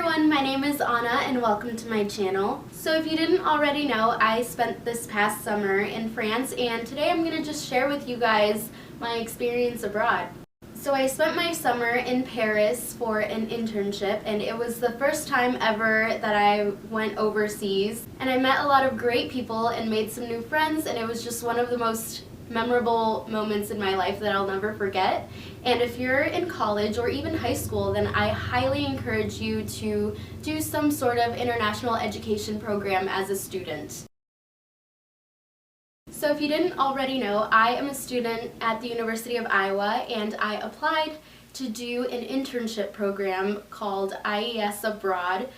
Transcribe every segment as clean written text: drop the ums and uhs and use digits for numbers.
everyone, my name is Anna and welcome to my channel. So if you didn't already know, I spent this past summer in France and today I'm going to just share with you guys my experience abroad. So I spent my summer in Paris for an internship and it was the first time ever that I went overseas, and I met a lot of great people and made some new friends, and it was just one of the most memorable moments in my life that I'll never forget. And if you're in college or even high school, then I highly encourage you to do some sort of international education program as a student. So if you didn't already know, I am a student at the University of Iowa and I applied to do an internship program called IES Abroad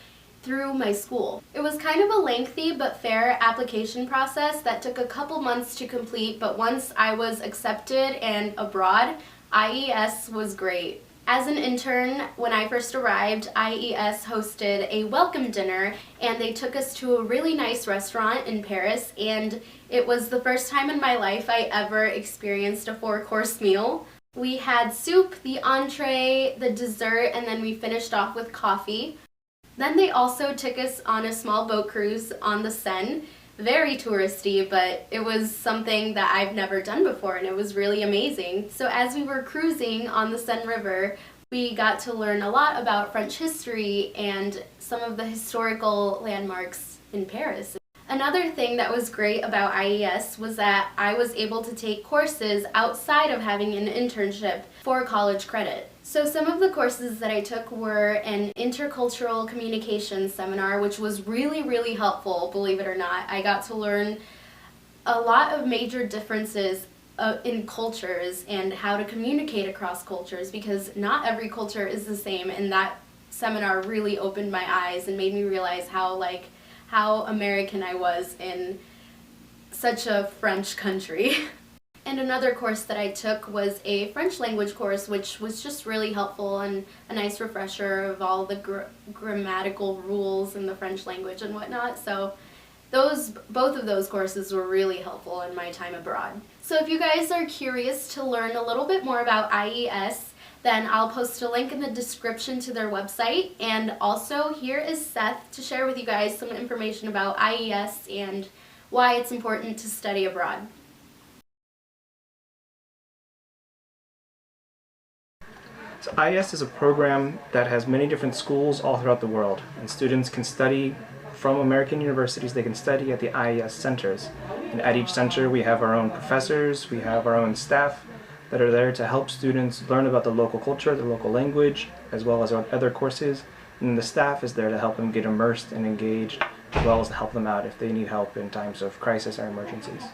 through my school. It was kind of a lengthy but fair application process that took a couple months to complete, but once I was accepted and abroad, IES was great. As an intern, when I first arrived, IES hosted a welcome dinner and they took us to a really nice restaurant in Paris, and it was the first time in my life I ever experienced a 4-course meal. We had soup, the entree, the dessert, and then we finished off with coffee. Then they also took us on a small boat cruise on the Seine. Very touristy, but it was something that I've never done before and it was really amazing. So as we were cruising on the Seine River, we got to learn a lot about French history and some of the historical landmarks in Paris. Another thing that was great about IES was that I was able to take courses outside of having an internship for college credit. So some of the courses that I took were an intercultural communications seminar, which was really helpful, believe it or not. I got to learn a lot of major differences in cultures and how to communicate across cultures, because not every culture is the same, and that seminar really opened my eyes and made me realize how American I was in such a French country. And another course that I took was a French language course, which was just really helpful and a nice refresher of all the grammatical rules in the French language and whatnot. So both of those courses were really helpful in my time abroad. So if you guys are curious to learn a little bit more about IES, then I'll post a link in the description to their website. And also here is Seth to share with you guys some information about IES and why it's important to study abroad. So IES is a program that has many different schools all throughout the world, and students can study from American universities. They can study at the IES centers, and at each center we have our own professors, we have our own staff that are there to help students learn about the local culture, the local language, as well as other courses, and the staff is there to help them get immersed and engaged, as well as to help them out if they need help in times of crisis or emergencies.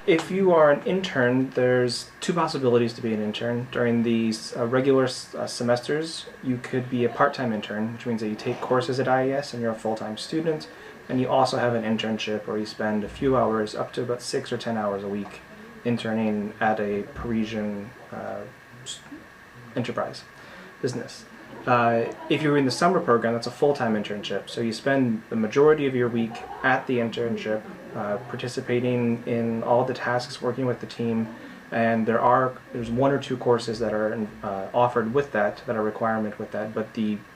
If you are an intern, there's two possibilities to be an intern. During these regular semesters, you could be a part-time intern, which means that you take courses at IES and you're a full-time student, and you also have an internship where you spend a few hours, up to about 6 or 10 hours a week, interning at a Parisian enterprise business. If you're in the summer program, that's a full-time internship, so you spend the majority of your week at the internship, participating in all the tasks, working with the team, and there's 1 or 2 courses that are offered with that are a requirement with that, but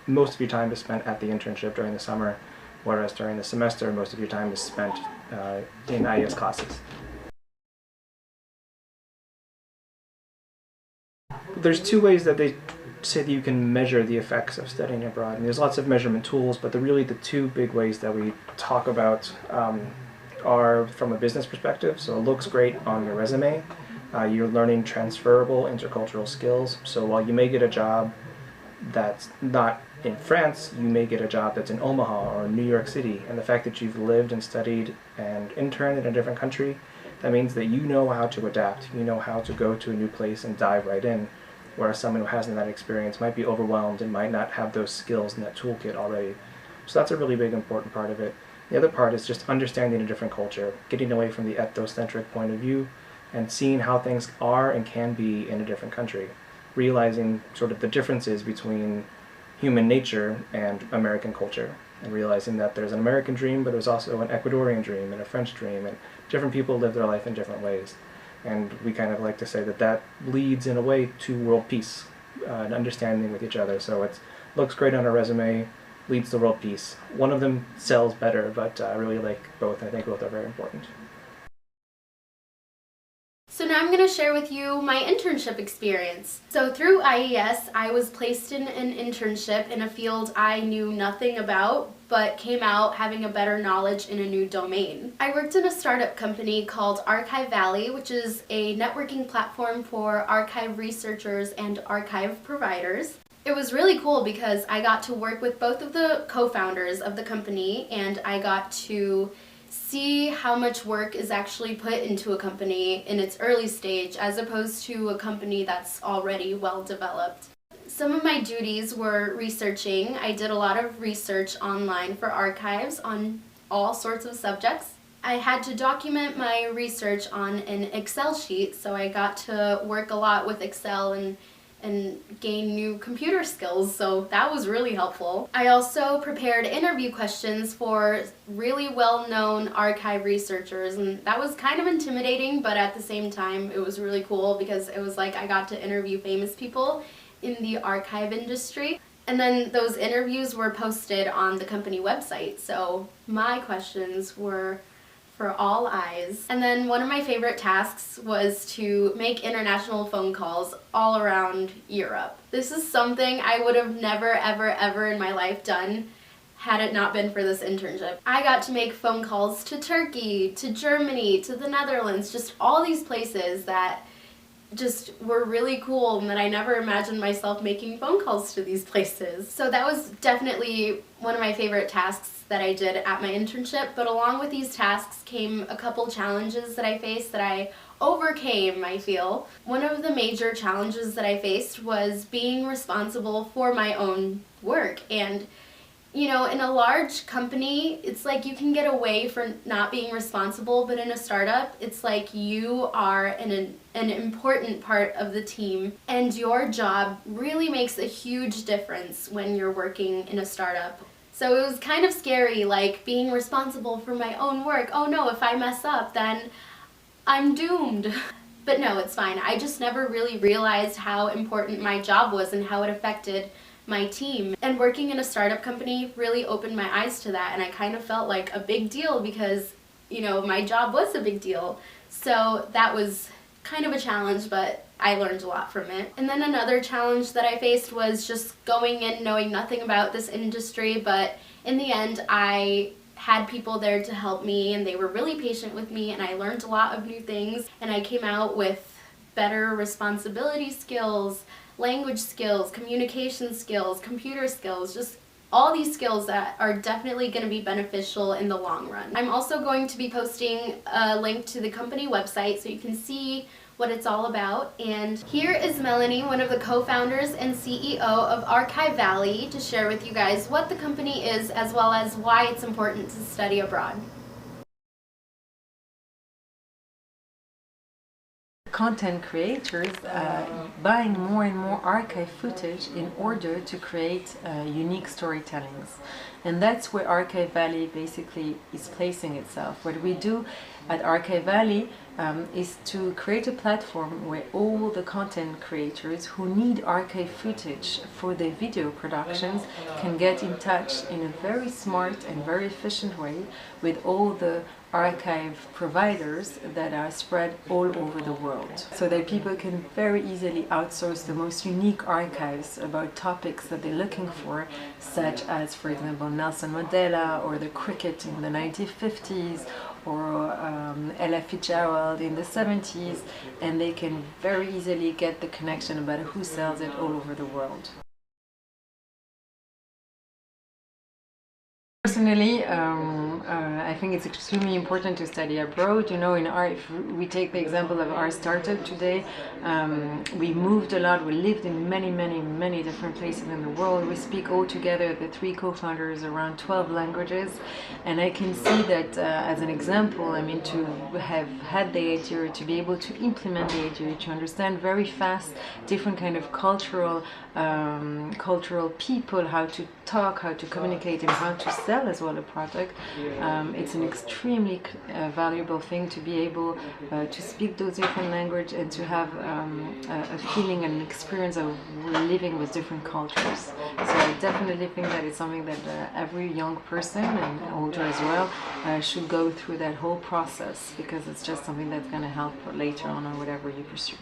most of your time is spent at the internship during the summer, whereas during the semester most of your time is spent in IES classes. There's 2 ways that they say that you can measure the effects of studying abroad, and there's lots of measurement tools, but really the 2 big ways that we talk about are from a business perspective. So it looks great on your resume. You're learning transferable intercultural skills, so while you may get a job that's not in France, you may get a job that's in Omaha or New York City, and the fact that you've lived and studied and interned in a different country, that means that you know how to adapt, you know how to go to a new place and dive right in, whereas someone who hasn't that experience might be overwhelmed and might not have those skills in that toolkit already. So that's a really big important part of it. The other part is just understanding a different culture, getting away from the ethnocentric point of view and seeing how things are and can be in a different country, realizing sort of the differences between human nature and American culture, and realizing that there's an American dream, but there's also an Ecuadorian dream and a French dream, and different people live their life in different ways. And we kind of like to say that that leads in a way to world peace, and understanding with each other. So it looks great on a resume, leads to world peace. One of them sells better, but I really like both. I think both are very important. So now I'm going to share with you my internship experience. So through IES, I was placed in an internship in a field I knew nothing about, but came out having a better knowledge in a new domain. I worked in a startup company called Archivally, which is a networking platform for archive researchers and archive providers. It was really cool because I got to work with both of the co-founders of the company, and I got to see how much work is actually put into a company in its early stage as opposed to a company that's already well developed. Some of my duties were researching. I did a lot of research online for archives on all sorts of subjects. I had to document my research on an Excel sheet, so I got to work a lot with Excel and gain new computer skills, so that was really helpful. I also prepared interview questions for really well-known archive researchers, and that was kind of intimidating, but at the same time it was really cool because it was like I got to interview famous people in the archive industry. And then those interviews were posted on the company website, so my questions were for all eyes. And then one of my favorite tasks was to make international phone calls all around Europe. This is something I would have never ever in my life done had it not been for this internship. I got to make phone calls to Turkey, to Germany, to the Netherlands, just all these places that just were really cool and that I never imagined myself making phone calls to these places. So that was definitely one of my favorite tasks that I did at my internship, but along with these tasks came a couple challenges that I faced that I overcame, I feel. One of the major challenges that I faced was being responsible for my own work. And you know, in a large company, it's like you can get away for not being responsible, but in a startup, it's like you are an important part of the team, and your job really makes a huge difference when you're working in a startup. So it was kind of scary, like being responsible for my own work. Oh no, if I mess up, then I'm doomed. But no, it's fine. I just never really realized how important my job was and how it affected my team. And working in a startup company really opened my eyes to that, and I kind of felt like a big deal because, you know, my job was a big deal. So that was kind of a challenge, but I learned a lot from it. And then another challenge that I faced was just going in knowing nothing about this industry, but in the end I had people there to help me, and they were really patient with me, and I learned a lot of new things, and I came out with better responsibility skills, language skills, communication skills, computer skills, just all these skills that are definitely going to be beneficial in the long run. I'm also going to be posting a link to the company website so you can see what it's all about. And here is Melanie, one of the co-founders and CEO of Archivally, to share with you guys what the company is as well as why it's important to study abroad. Content creators buying more and more archive footage in order to create unique storytellings. And that's where Archivally basically is placing itself. What we do at Archivally is to create a platform where all the content creators who need archive footage for their video productions can get in touch in a very smart and very efficient way with all the archive providers that are spread all over the world, so that people can very easily outsource the most unique archives about topics that they're looking for, such as, for example, Nelson Mandela or the cricket in the 1950s, or Ella Fitzgerald in the 70s, and they can very easily get the connection about who sells it all over the world. Personally, I think it's extremely important to study abroad. You know, if we take the example of our startup today, we moved a lot. We lived in many different places in the world. We speak all together, the three co-founders, around 12 languages, and I can see that as an example. I mean, to have had the idea, to be able to implement the idea, to understand very fast different kind of cultural people, how to talk, how to communicate, and how to sell as well a product. It's an extremely valuable thing to be able to speak those different languages and to have a feeling and experience of living with different cultures. So I definitely think that it's something that every young person and older as well should go through that whole process, because it's just something that's going to help later on or whatever you pursue.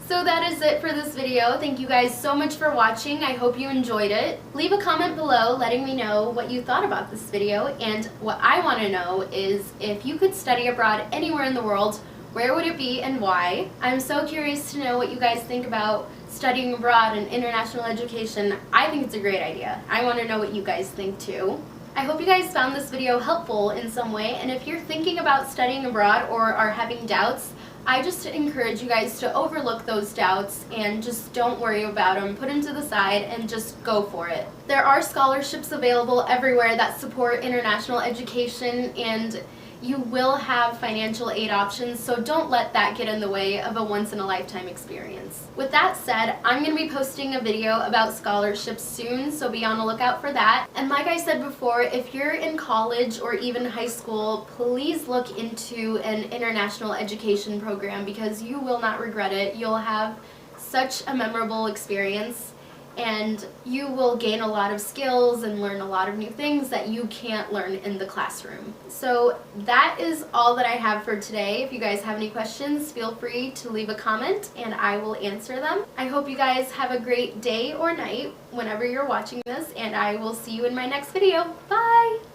So that is it for this video. Thank you guys so much for watching. I hope you enjoyed it. Leave a comment below letting me know what you thought about this video, and what I want to know is if you could study abroad anywhere in the world, where would it be and why? I'm so curious to know what you guys think about studying abroad and international education. I think it's a great idea. I want to know what you guys think too. I hope you guys found this video helpful in some way, and if you're thinking about studying abroad or are having doubts, I just encourage you guys to overlook those doubts and just don't worry about them. Put them to the side and just go for it. There are scholarships available everywhere that support international education, and you will have financial aid options, so don't let that get in the way of a once-in-a-lifetime experience. With that said, I'm going to be posting a video about scholarships soon, so be on the lookout for that. And like I said before, if you're in college or even high school, please look into an international education program, because you will not regret it. You'll have such a memorable experience, and you will gain a lot of skills and learn a lot of new things that you can't learn in the classroom. So that is all that I have for today. If you guys have any questions, feel free to leave a comment and I will answer them. I hope you guys have a great day or night whenever you're watching this, and I will see you in my next video. Bye!